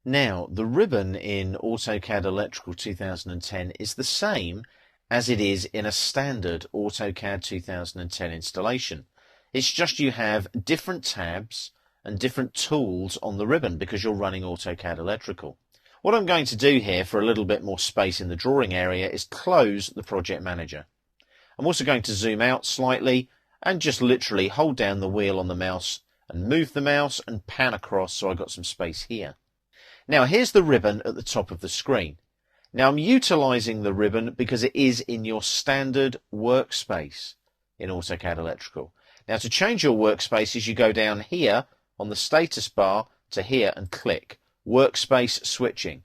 Now, the ribbon in AutoCAD Electrical 2010 is the same as it is in a standard AutoCAD 2010 installation. It's just you have different tabs and different tools on the ribbon because you're running AutoCAD Electrical. What I'm going to do here for a little bit more space in the drawing area is close the project manager. I'm also going to zoom out slightly and just literally hold down the wheel on the mouse and move the mouse and pan across so I've got some space here. Now here's the ribbon at the top of the screen. Now I'm utilizing the ribbon because it is in your standard workspace in AutoCAD Electrical. Now to change your workspaces you go down here on the status bar to here and click Workspace Switching.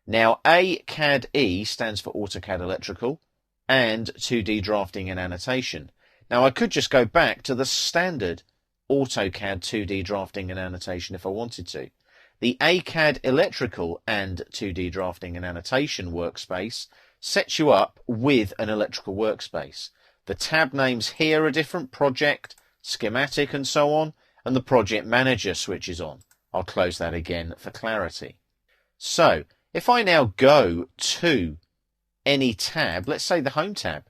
Now ACAD-E stands for AutoCAD Electrical and 2D Drafting and Annotation. Now I could just go back to the standard AutoCAD 2D Drafting and Annotation if I wanted to. The ACAD Electrical and 2D Drafting and Annotation workspace sets you up with an electrical workspace. The tab names here are different: project, schematic and so on, and the project manager switches on. I'll close that again for clarity. So if I now go to any tab, let's say the Home tab.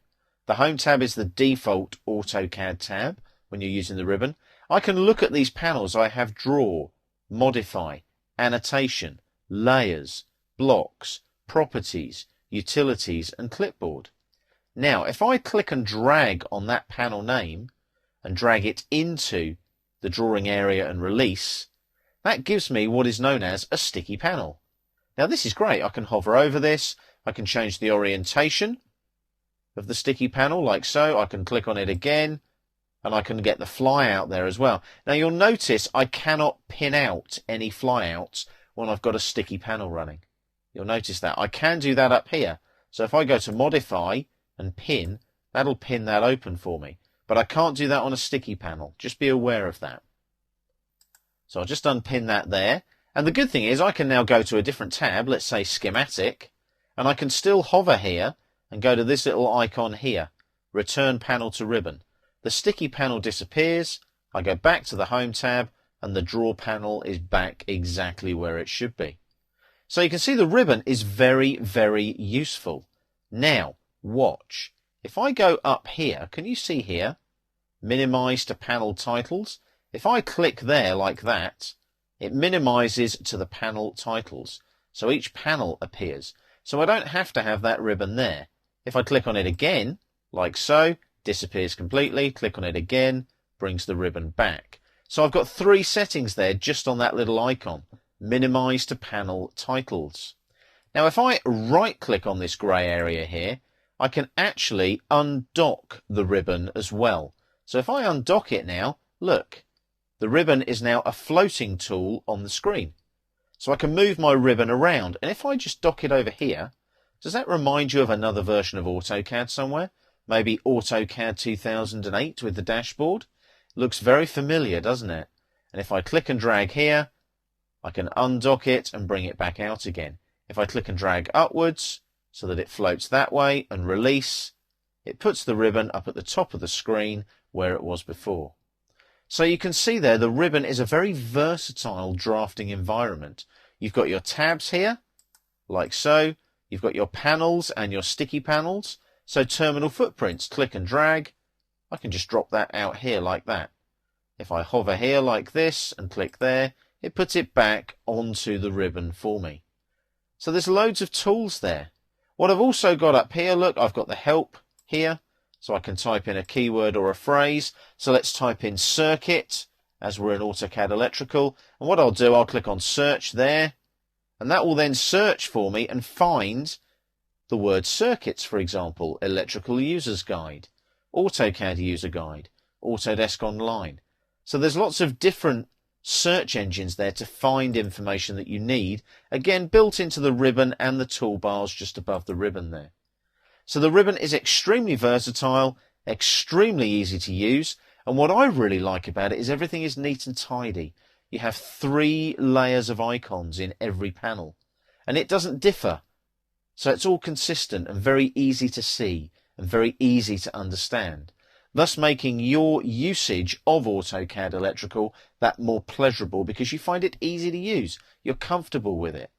The Home tab is the default AutoCAD tab when you're using the ribbon. I can look at these panels. I have Draw, Modify, Annotation, Layers, Blocks, Properties, Utilities and Clipboard. Now if I click and drag on that panel name and drag it into the drawing area and release, that gives me what is known as a sticky panel. Now this is great. I can hover over this, I can change the orientation of the sticky panel like so. I can click on it again and I can get the flyout there as well. Now you'll notice I cannot pin out any flyouts when I've got a sticky panel running. You'll notice that. I can do that up here. So if I go to Modify and Pin, that'll pin that open for me. But I can't do that on a sticky panel. Just be aware of that. So I'll just unpin that there. And the good thing is I can now go to a different tab, let's say Schematic, and I can still hover here and go to this little icon here, Return Panel to Ribbon. The sticky panel disappears, I go back to the Home tab, and the Draw panel is back exactly where it should be. So you can see the ribbon is very, very useful. Now, watch. If I go up here, can you see here? Minimize to panel titles. If I click there like that, it minimizes to the panel titles. So each panel appears. So I don't have to have that ribbon there. If I click on it again, like so, disappears completely. Click on it again, brings the ribbon back. So I've got three settings there just on that little icon. Minimize to panel titles. Now if I right click on this grey area here, I can actually undock the ribbon as well. So if I undock it now, look, the ribbon is now a floating tool on the screen. So I can move my ribbon around. And if I just dock it over here, does that remind you of another version of AutoCAD somewhere? Maybe AutoCAD 2008 with the dashboard? Looks very familiar, doesn't it? And if I click and drag here, I can undock it and bring it back out again. If I click and drag upwards so that it floats that way and release, it puts the ribbon up at the top of the screen where it was before. So you can see there the ribbon is a very versatile drafting environment. You've got your tabs here, like so. You've got your panels and your sticky panels. So terminal footprints, click and drag. I can just drop that out here like that. If I hover here like this and click there, it puts it back onto the ribbon for me. So there's loads of tools there. What I've also got up here, look, I've got the help here. So I can type in a keyword or a phrase. So let's type in circuit as we're in AutoCAD Electrical. And what I'll do, I'll click on search there. And that will then search for me and find the word circuits, for example, Electrical User's Guide, AutoCAD User Guide, Autodesk Online. So there's lots of different search engines there to find information that you need, again built into the ribbon and the toolbars just above the ribbon there. So the ribbon is extremely versatile, extremely easy to use, and what I really like about it is everything is neat and tidy. You have 3 layers of icons in every panel, and it doesn't differ. So it's all consistent and very easy to see and very easy to understand. thus making your usage of AutoCAD Electrical that more pleasurable because you find it easy to use. You're comfortable with it.